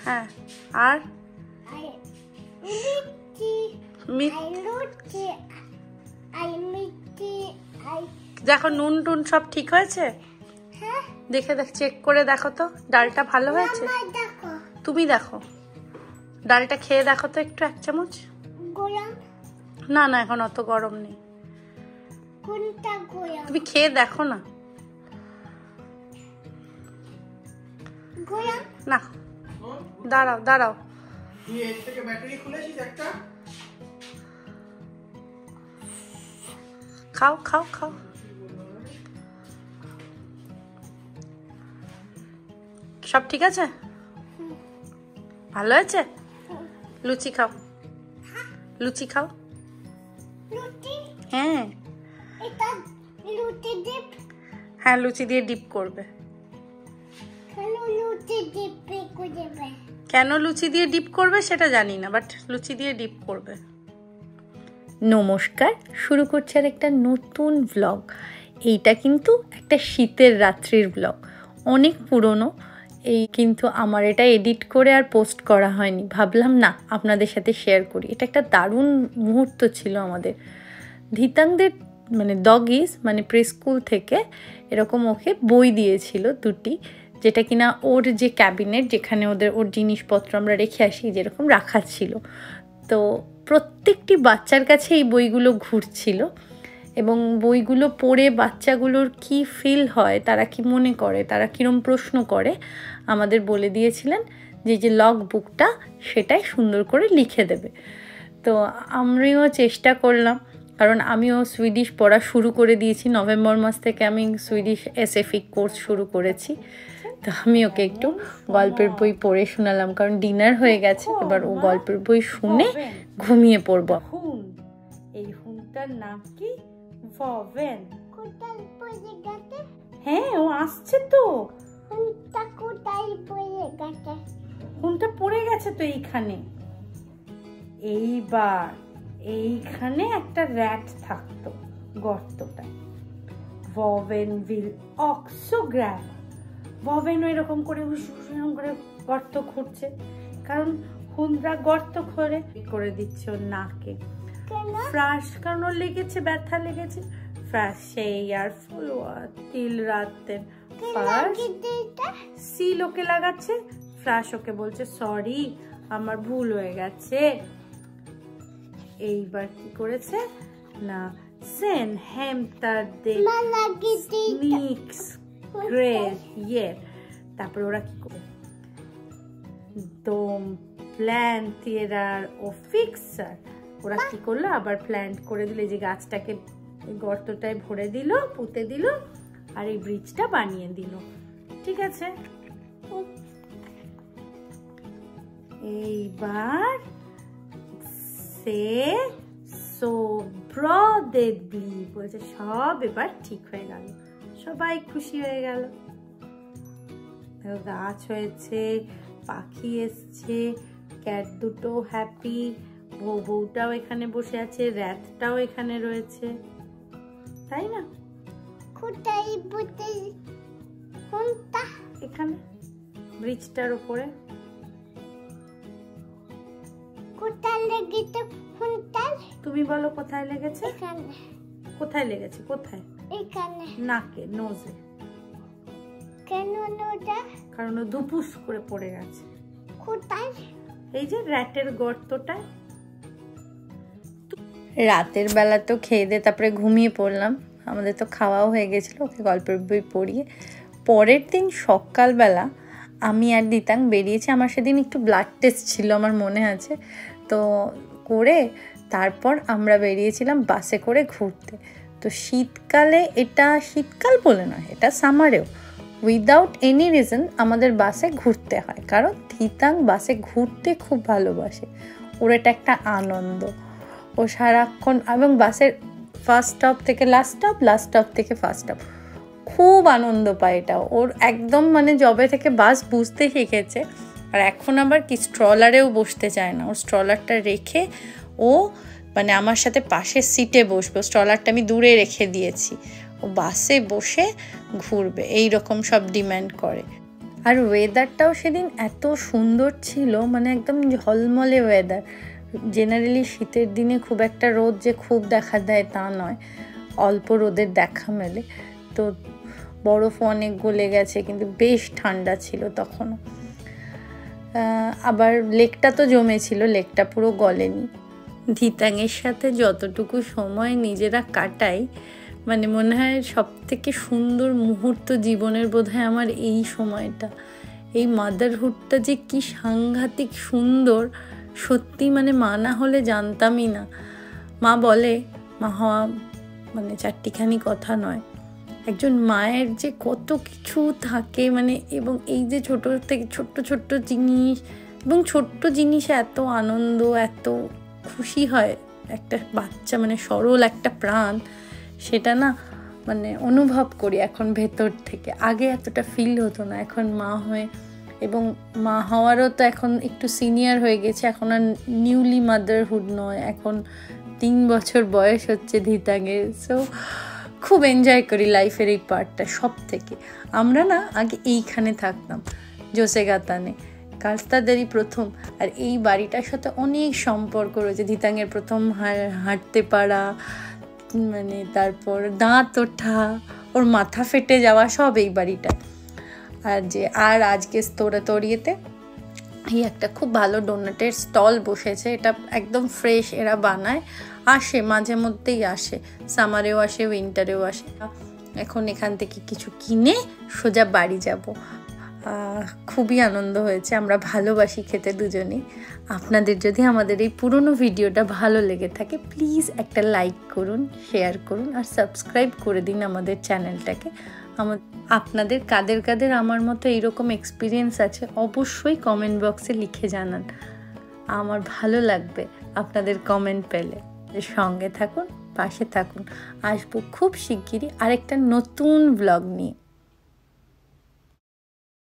হ্যাঁ আর দেখো নুন টুন সব ঠিক হয়েছে? দেখে চেক করে দেখো তো ডালটা ভালো হয়েছে। তুমি দেখো ডালটা খেয়ে দেখো তো একটু 1 চামচ। না না এখন অত গরম নেই, তুমি খেয়ে দেখো না। না দাঁড়াও দাঁড়াও, খাও খাও খাও। সব ঠিক আছে? ভালো হয়েছে? লুচি খাও, লুচি খাও। হ্যাঁ হ্যাঁ লুচি দিয়ে ডিপ করবে। কেন লুচি দিয়ে ডিপ করবে সেটা জানি না, বাট লুচি দিয়ে ডিপ করবে। নমস্কার, শুরু করছি আর একটা নতুন ব্লগ। এইটা কিন্তু একটা শীতের রাত্রির ব্লগ, অনেক পুরনো। এই কিন্তু আমার এটা এডিট করে আর পোস্ট করা হয়নি, ভাবলাম না আপনাদের সাথে শেয়ার করি। এটা একটা দারুণ মুহূর্ত ছিল আমাদের। ধিতাংদের মানে ডগিস মানে প্রি স্কুল থেকে এরকম ওকে বই দিয়েছিল 2টি, যেটা কিনা ওর যে ক্যাবিনেট যেখানে ওর জিনিসপত্র আমরা রেখে আসি যেরকম রাখা ছিল, তো প্রত্যেকটি বাচ্চার কাছে এই বইগুলো ঘুরছিল এবং বইগুলো পড়ে বাচ্চাগুলোর কি ফিল হয়, তারা কি মনে করে, তারা কীরকম প্রশ্ন করে আমাদের বলে দিয়েছিলেন যে লগ বুকটা সেটাই সুন্দর করে লিখে দেবে। তো আমিও চেষ্টা করলাম, কারণ আমিও সুইডিশ পড়া শুরু করে দিয়েছি। নভেম্বর মাস থেকে আমি সুইডিশ এসএফিক কোর্স শুরু করেছি। তো আমি ওকে একটু গল্পের বই পড়ে শোনালাম, কারণ ডিনার হয়ে গেছে, এবার ও গল্পের বই শুনে ঘুমিয়ে পড়ব। এই হুনটার নাম কি? ভভেন। হ্যাঁ ও আসছে তো। হুনটা পড়ে গেছে তো এইখানে। এইবার এইখানে একটা র্যাট থাকতো গর্তটা। ভভেন উইল অলসো গ্র্যাব। ভভেনও এরকম করে এরকম করে গর্ত খুঁড়ছে, কারণ হুনরা গর্ত করে দিচ্ছে ওর নাকে। ফ্রাশ কারণ ওর লেগেছে, ব্যথা লেগেছে। ফ্রাশ সেই আর ফুলওয়ার তিল রাতেন সিল ওকে লাগাচ্ছে, ফ্রাশ ওকে বলছে সরি আমার ভুল হয়ে গেছে। এইবার কি করেছে না, Sen hämtar det snicks grejer। তারপরে ওরা কি করে, দম প্ল্যান্টেরার ও ফিক্সার। ওরা কি করলো, আবার প্ল্যান্ট করে দিল, যে গাছটাকে গর্তটায় ভরে দিল, পুঁতে দিল, আর এই ব্রিজটা বানিয়ে দিল। ঠিক আছে, এইবার সে সো ব্রদেডলি বলছে সব এবার ঠিক হয়ে গেল, সবাই খুশি হয়ে গেল। গাছ হয়েছে, পাখি এসছে, ক্যাট দুটো হ্যাপি, বউটাও এখানে বসে আছে, র্যাটটাও এখানে রয়েছে, তাই না? এখানে ব্রিজটার উপরে। তুমি বলো কোথায় লেগেছে? কোথায় লেগেছে? কোথায়? নাকে, নোজে। কারণ ও দুপুস করে পড়ে গেছে। কোথায়? এই যে র্যাটের গর্তটা। রাতের বেলা তো খেয়ে দিয়ে তারপরে ঘুমিয়ে পড়লাম, আমাদের তো খাওয়াও হয়ে গেছিলো ওকে গল্পের বই পড়িয়ে। পরের দিন সকালবেলা আমি আর দিতাং বেরিয়েছি। আমার সেদিন একটু ব্লাড টেস্ট ছিল আমার মনে আছে, তো করে তারপর আমরা বেরিয়েছিলাম বাসে করে ঘুরতে। তো শীতকালে, এটা শীতকাল বলে নয়, এটা সামারেও উইদাউট এনি রিজন আমাদের বাসে ঘুরতে হয়, কারণ দিতাং বাসে ঘুরতে খুব ভালোবাসে। ওর এটা একটা আনন্দ। ও সারাক্ষণ, এবং বাসের ফার্স্ট স্টপ থেকে লাস্ট স্টপ, লাস্ট স্টপ থেকে ফার্স্ট স্টপ, খুব আনন্দ পায় এটা ওর। একদম মানে জবে থেকে বাস বুঝতে শিখেছে। আর এখন আবার কি স্ট্রলারেও বসতে চায় না, ওর স্ট্রলারটা রেখে ও মানে আমার সাথে পাশের সিটে বসবে। স্ট্রলারটা আমি দূরে রেখে দিয়েছি, ও বাসে বসে ঘুরবে, এই রকম সব ডিম্যান্ড করে। আর ওয়েদারটাও সেদিন এত সুন্দর ছিল, মানে একদম ঝলমলে ওয়েদার। জেনারেলি শীতের দিনে খুব একটা রোদ যে খুব দেখা দেয় তা নয়, অল্প রোদের দেখা মেলে। তো বরফ অনেক গলে গেছে, কিন্তু বেশ ঠান্ডা ছিল তখনও। আবার লেকটা তো জমেছিল, লেকটা পুরো গলেনি। ধিতাঙের সাথে যতটুকু সময় নিজেরা কাটাই, মানে মনে হয় সব থেকে সুন্দর মুহূর্ত জীবনের বোধহয় আমার এই সময়টা। এই মাদারহুডটা যে কি সাংঘাতিক সুন্দর, সত্যি মানে মা না হলে জানতামই না। মা বলে মা হওয়া মানে চারটিখানি কথা নয়, একজন মায়ের যে কত কিছু থাকে, মানে এবং এই যে ছোট থেকে ছোট্ট ছোট্ট জিনিস, এবং ছোট্ট জিনিসে এত আনন্দ, এত খুশি হয় একটা বাচ্চা, মানে সরল একটা প্রাণ, সেটা না মানে অনুভব করি এখন ভেতর থেকে। আগে এতটা ফিল হতো না, এখন মা হয়ে, এবং মা হওয়ারও তো এখন একটু সিনিয়র হয়ে গেছে, এখন আর নিউলি মাদারহুড নয়, এখন 3 বছর বয়স হচ্ছে ধিতাঙের। সো খুব এনজয় করি লাইফের এই পার্টটা সব থেকে। আমরা না আগে এইখানে থাকতাম জোসেগাতানে, কাস্তাদারি প্রথম, আর এই বাড়িটার সাথে অনেক সম্পর্ক রয়েছে। ধিতাঙের প্রথম হাঁটতে পারা, মানে তারপর দাঁত ওঠা, ওর মাথা ফেটে যাওয়া, সব এই বাড়িটা। আর আজকে তরিয়েতে এই একটা খুব ভালো ডোনাটের স্টল বসেছে, এটা একদম ফ্রেশ এরা বানায়, আসে মাঝে মধ্যেই আসে, সামারেও আসে, উইন্টারেও আসে। এখন এখান থেকে কিছু কিনে সোজা বাড়ি যাব। খুবই আনন্দ হয়েছে, আমরা ভালোবাসি খেতে দুজনেই। আপনাদের যদি আমাদের এই পুরনো ভিডিওটা ভালো লেগে থাকে, প্লিজ একটা লাইক করুন, শেয়ার করুন, আর সাবস্ক্রাইব করে দিন আমাদের চ্যানেলটাকে। আপনাদের কাদের কাদের আমার মতো এইরকম এক্সপিরিয়েন্স আছে অবশ্যই কমেন্ট বক্সে লিখে জানান, আমার ভালো লাগবে আপনাদের কমেন্ট পেলে। সঙ্গে থাকুন, পাশে থাকুন, আসবো খুব শিগগিরই আরেকটা নতুন ব্লগ নিয়ে।